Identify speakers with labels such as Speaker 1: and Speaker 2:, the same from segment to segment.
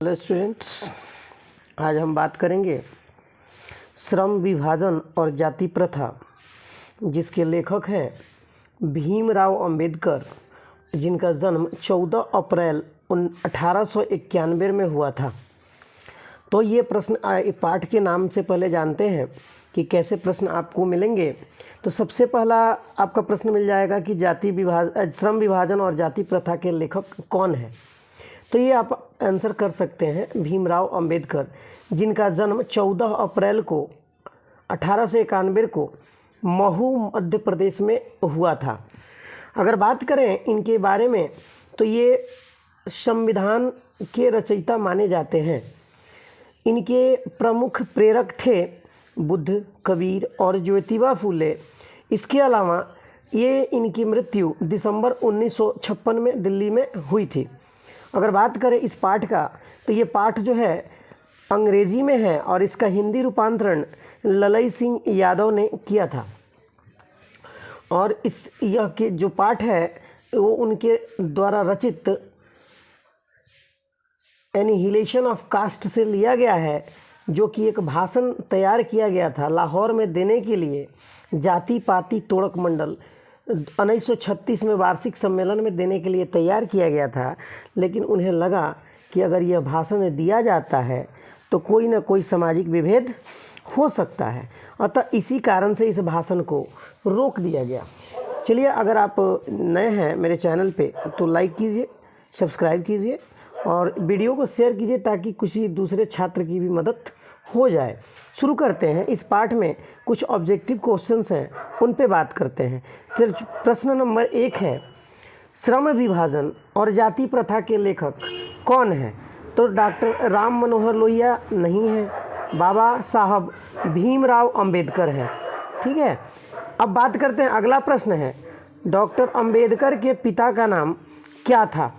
Speaker 1: Hello students, आज हम बात करेंगे श्रम विभाजन और जाति प्रथा, जिसके लेखक हैं भीमराव अंबेडकर, जिनका जन्म 14 अप्रैल 1891 में हुआ था। तो ये प्रश्न पाठ के नाम से पहले जानते हैं कि कैसे प्रश्न आपको मिलेंगे। तो सबसे पहला आपका प्रश्न मिल जाएगा कि श्रम विभाजन और जाति प्रथा के लेखक कौन है। तो ये आप आंसर कर सकते हैं भीमराव अंबेडकर, जिनका जन्म 14 अप्रैल को 1891 को महू मध्य प्रदेश में हुआ था। अगर बात करें इनके बारे में तो ये संविधान के रचयिता माने जाते हैं। इनके प्रमुख प्रेरक थे बुद्ध, कबीर और ज्योतिबा फूले। इसके अलावा ये इनकी मृत्यु दिसंबर 1956 में दिल्ली में हुई थी। अगर बात करें इस पाठ का तो ये पाठ जो है अंग्रेजी में है और इसका हिंदी रूपांतरण ललई सिंह यादव ने किया था। और यह के जो पाठ है वो उनके द्वारा रचित एनिहिलेशन ऑफ कास्ट से लिया गया है, जो कि एक भाषण तैयार किया गया था लाहौर में देने के लिए जाति पाति तोड़क मंडल 1936 में वार्षिक सम्मेलन में देने के लिए तैयार किया गया था। लेकिन उन्हें लगा कि अगर यह भाषण दिया जाता है तो कोई ना कोई सामाजिक विभेद हो सकता है, अतः इसी कारण से इस भाषण को रोक दिया गया। चलिए, अगर आप नए हैं मेरे चैनल पे तो लाइक कीजिए, सब्सक्राइब कीजिए और वीडियो को शेयर कीजिए ताकि किसी दूसरे छात्र की भी मदद हो जाए। शुरू करते हैं। इस पाठ में कुछ ऑब्जेक्टिव क्वेश्चंस हैं, उन पे बात करते हैं। फिर प्रश्न नंबर 1 है, श्रम विभाजन और जाति प्रथा के लेखक कौन है? तो डॉक्टर राम मनोहर लोहिया नहीं है, बाबा साहब भीमराव अंबेडकर हैं। ठीक है, अब बात करते हैं। अगला प्रश्न है, डॉक्टर अंबेडकर के पिता का नाम क्या था?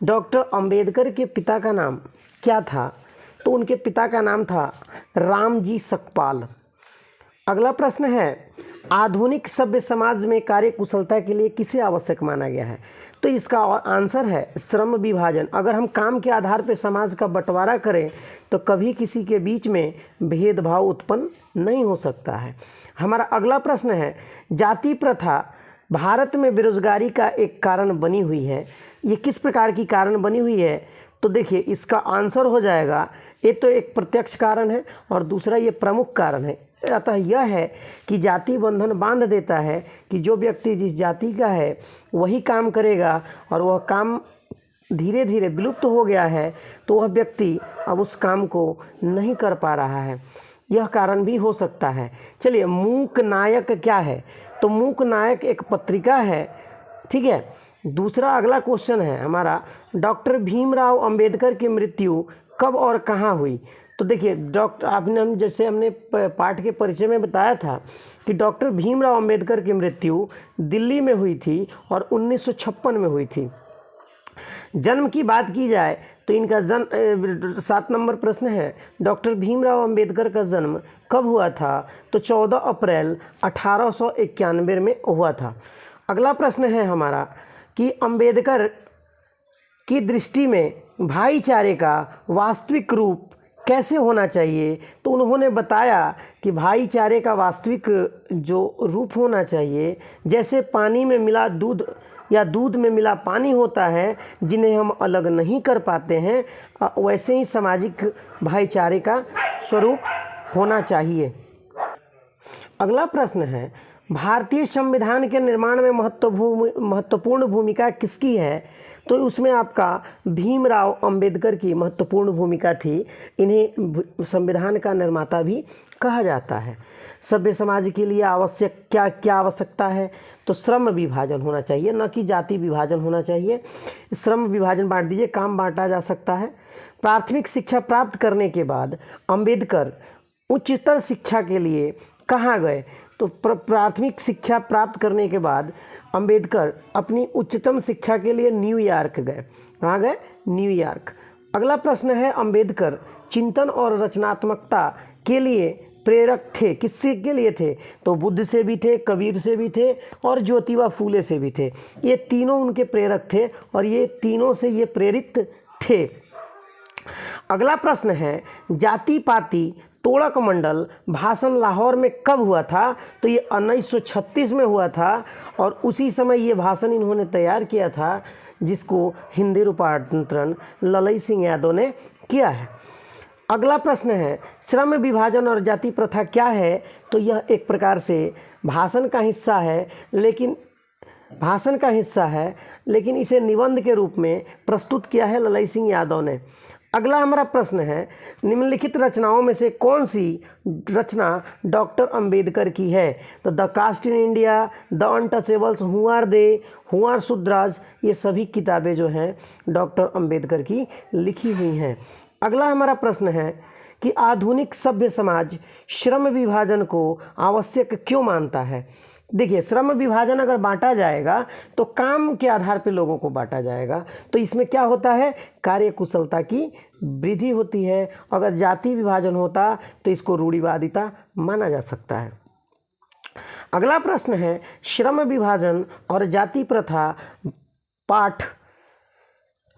Speaker 1: डॉक्टर अंबेडकर के पिता का नाम क्या था? तो उनके पिता का नाम था रामजी सकपाल। अगला प्रश्न है, आधुनिक सभ्य समाज में कार्य कुशलता के लिए किसे आवश्यक माना गया है? तो इसका आंसर है श्रम विभाजन। अगर हम काम के आधार पर समाज का बंटवारा करें तो कभी किसी के बीच में भेदभाव उत्पन्न नहीं हो सकता है। हमारा अगला प्रश्न है, जाति प्रथा भारत में बेरोजगारी का एक कारण बनी हुई है। ये किस प्रकार की कारण बनी हुई है? तो देखिए, इसका आंसर हो जाएगा, ये तो एक प्रत्यक्ष कारण है और दूसरा ये प्रमुख कारण है। अतः यह है कि जाति बंधन बांध देता है कि जो व्यक्ति जिस जाति का है वही काम करेगा, और वह काम धीरे धीरे विलुप्त हो गया है तो वह व्यक्ति अब उस काम को नहीं कर पा रहा है। यह कारण भी हो सकता है। चलिए, मूक नायक क्या है? तो मूक नायक एक पत्रिका है। ठीक है। दूसरा अगला क्वेश्चन है हमारा, डॉक्टर भीमराव अंबेडकर की मृत्यु कब और कहाँ हुई? तो देखिए, जैसे हमने पाठ के परिचय में बताया था कि डॉक्टर भीमराव अंबेडकर की मृत्यु दिल्ली में हुई थी और 1956 में हुई थी। जन्म की बात की जाए तो इनका 7 नंबर प्रश्न है, डॉक्टर भीमराव अंबेडकर का जन्म कब हुआ था? तो 14 अप्रैल 1891 में हुआ था। अगला प्रश्न है हमारा कि अंबेडकर की दृष्टि में भाईचारे का वास्तविक रूप कैसे होना चाहिए? तो उन्होंने बताया कि भाईचारे का वास्तविक जो रूप होना चाहिए, जैसे पानी में मिला दूध या दूध में मिला पानी होता है, जिन्हें हम अलग नहीं कर पाते हैं, वैसे ही सामाजिक भाईचारे का स्वरूप होना चाहिए। अगला प्रश्न है, भारतीय संविधान के निर्माण में महत्वपूर्ण भूमिका किसकी है? तो उसमें आपका भीमराव अंबेडकर की महत्वपूर्ण भूमिका थी। इन्हें संविधान का निर्माता भी कहा जाता है। सभ्य समाज के लिए आवश्यक क्या आवश्यकता है? तो श्रम विभाजन होना चाहिए, न कि जाति विभाजन होना चाहिए। श्रम विभाजन बांट दीजिए, काम बांटा जा सकता है। प्राथमिक शिक्षा प्राप्त करने के बाद अंबेडकर उच्चतर शिक्षा के लिए कहाँ गए? तो प्राथमिक शिक्षा प्राप्त करने के बाद अंबेडकर अपनी उच्चतम शिक्षा के लिए न्यूयॉर्क गए। कहाँ गए? न्यूयॉर्क। अगला प्रश्न है, अंबेडकर चिंतन और रचनात्मकता के लिए प्रेरक थे। किससे के लिए थे? तो बुद्ध से भी थे, कबीर से भी थे और ज्योतिबा फूले से भी थे। ये तीनों उनके प्रेरक थे और ये तीनों से ये प्रेरित थे। अगला प्रश्न है, जाति पाति तोड़क मंडल भाषण लाहौर में कब हुआ था? तो ये 1936 में हुआ था और उसी समय ये भाषण इन्होंने तैयार किया था, जिसको हिंदी रूपांतरण ललई सिंह यादव ने किया है। अगला प्रश्न है, श्रम विभाजन और जाति प्रथा क्या है? तो यह एक प्रकार से भाषण का हिस्सा है, लेकिन इसे निबंध के रूप में प्रस्तुत किया है ललई सिंह यादव ने। अगला हमारा प्रश्न है, निम्नलिखित रचनाओं में से कौन सी रचना डॉक्टर अंबेडकर की है? तो the caste in India, the untouchables, who are they, who are Shudras, ये सभी किताबें जो हैं डॉक्टर अंबेडकर की लिखी हुई हैं। अगला हमारा प्रश्न है कि आधुनिक सभ्य समाज श्रम विभाजन को आवश्यक क्यों मानता है? देखिए, श्रम विभाजन अगर बांटा जाएगा तो काम के आधार पर लोगों को बांटा जाएगा, तो इसमें क्या होता है, कार्य कुशलता की वृद्धि होती है। अगर जाति विभाजन होता तो इसको रूढ़िवादिता माना जा सकता है। अगला प्रश्न है, श्रम विभाजन और जाति प्रथा पाठ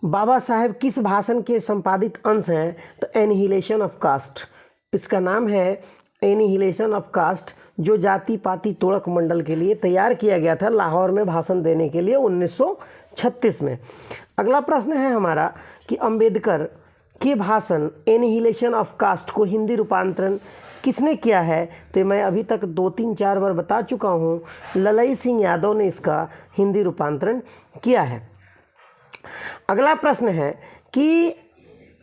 Speaker 1: बाबा साहेब किस भाषण के संपादित अंश हैं? तो एनिहिलेशन ऑफ कास्ट, इसका नाम है एनिहिलेशन ऑफ कास्ट, जो जाति पाति तोड़क मंडल के लिए तैयार किया गया था लाहौर में भाषण देने के लिए 1936 में। अगला प्रश्न है हमारा कि अंबेडकर के भाषण एनिहिलेशन ऑफ कास्ट को हिंदी रूपांतरण किसने किया है? तो मैं अभी तक 2-3-4 बार बता चुका हूँ, ललई सिंह यादव ने इसका हिंदी रूपांतरण किया है। अगला प्रश्न है कि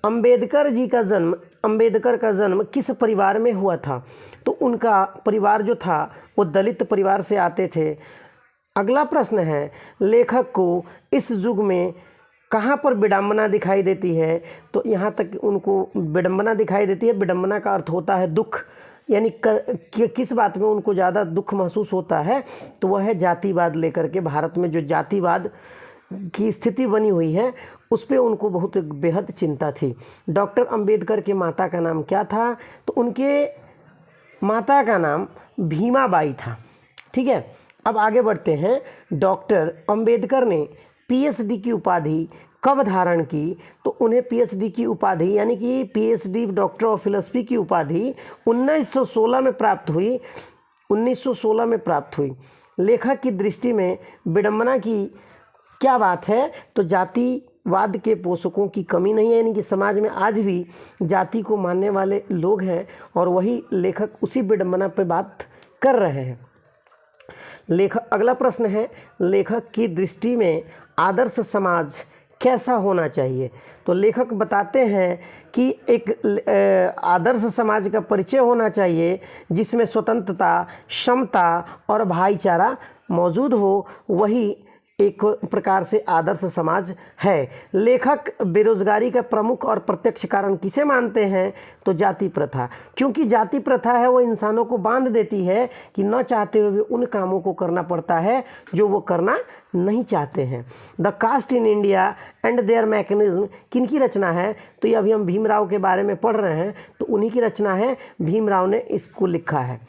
Speaker 1: अंबेडकर का जन्म किस परिवार में हुआ था? तो उनका परिवार जो था वो दलित परिवार से आते थे। अगला प्रश्न है, लेखक को इस युग में कहाँ पर विडंबना दिखाई देती है? तो यहाँ तक उनको विडंबना दिखाई देती है। विडंबना का अर्थ होता है दुख, यानी किस बात में उनको ज़्यादा दुख महसूस होता है? तो वह है जातिवाद लेकर के। भारत में जो जातिवाद की स्थिति बनी हुई है उस पे उनको बहुत बेहद चिंता थी। डॉक्टर अंबेडकर के माता का नाम क्या था? तो उनके माता का नाम भीमाबाई था। ठीक है, अब आगे बढ़ते हैं। डॉक्टर अंबेडकर ने पीएचडी की उपाधि कब धारण की? तो उन्हें पीएचडी की उपाधि यानी कि पीएचडी डॉक्टर ऑफ फिलोसफी की उपाधि 1916 में प्राप्त हुई। 1916 में प्राप्त हुई। लेखक की दृष्टि में विडंबना की क्या बात है? तो जातिवाद के पोषकों की कमी नहीं है, यानी कि समाज में आज भी जाति को मानने वाले लोग हैं और वही लेखक उसी विडंबना पर बात कर रहे हैं। अगला प्रश्न है, लेखक की दृष्टि में आदर्श समाज कैसा होना चाहिए? तो लेखक बताते हैं कि एक आदर्श समाज का परिचय होना चाहिए जिसमें स्वतंत्रता, समता और भाईचारा मौजूद हो, वही एक प्रकार से आदर्श समाज है। लेखक बेरोजगारी का प्रमुख और प्रत्यक्ष कारण किसे मानते हैं? तो जाति प्रथा, क्योंकि जाति प्रथा है वो इंसानों को बांध देती है कि न चाहते हुए भी उन कामों को करना पड़ता है जो वो करना नहीं चाहते हैं। The caste in India and their mechanism किनकी रचना है? तो ये अभी हम भीमराव के बारे में पढ़ रहे हैं, तो उन्हीं की रचना है। भीमराव ने इसको लिखा है।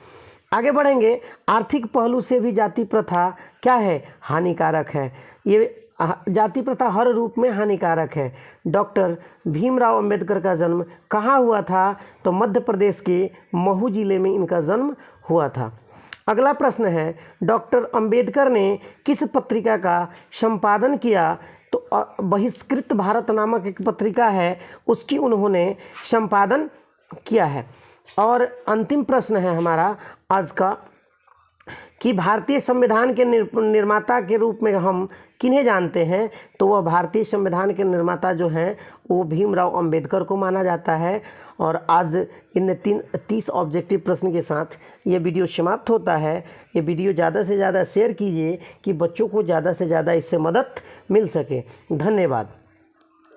Speaker 1: आगे बढ़ेंगे। आर्थिक पहलू से भी जाति प्रथा क्या है? हानिकारक है। ये जाति प्रथा हर रूप में हानिकारक है। डॉक्टर भीमराव अंबेडकर का जन्म कहाँ हुआ था? तो मध्य प्रदेश के महू जिले में इनका जन्म हुआ था। अगला प्रश्न है, डॉक्टर अंबेडकर ने किस पत्रिका का संपादन किया? तो बहिष्कृत भारत नामक एक पत्रिका है, उसकी उन्होंने संपादन किया है। और अंतिम प्रश्न है हमारा आज का कि भारतीय संविधान के निर्माता के रूप में हम किन्हें जानते हैं? तो वह भारतीय संविधान के निर्माता जो हैं वो भीमराव अंबेडकर को माना जाता है। और आज इन 30 ऑब्जेक्टिव प्रश्न के साथ ये वीडियो समाप्त होता है। ये वीडियो ज़्यादा से ज़्यादा शेयर कीजिए कि बच्चों को ज़्यादा से ज़्यादा इससे मदद मिल सके। धन्यवाद।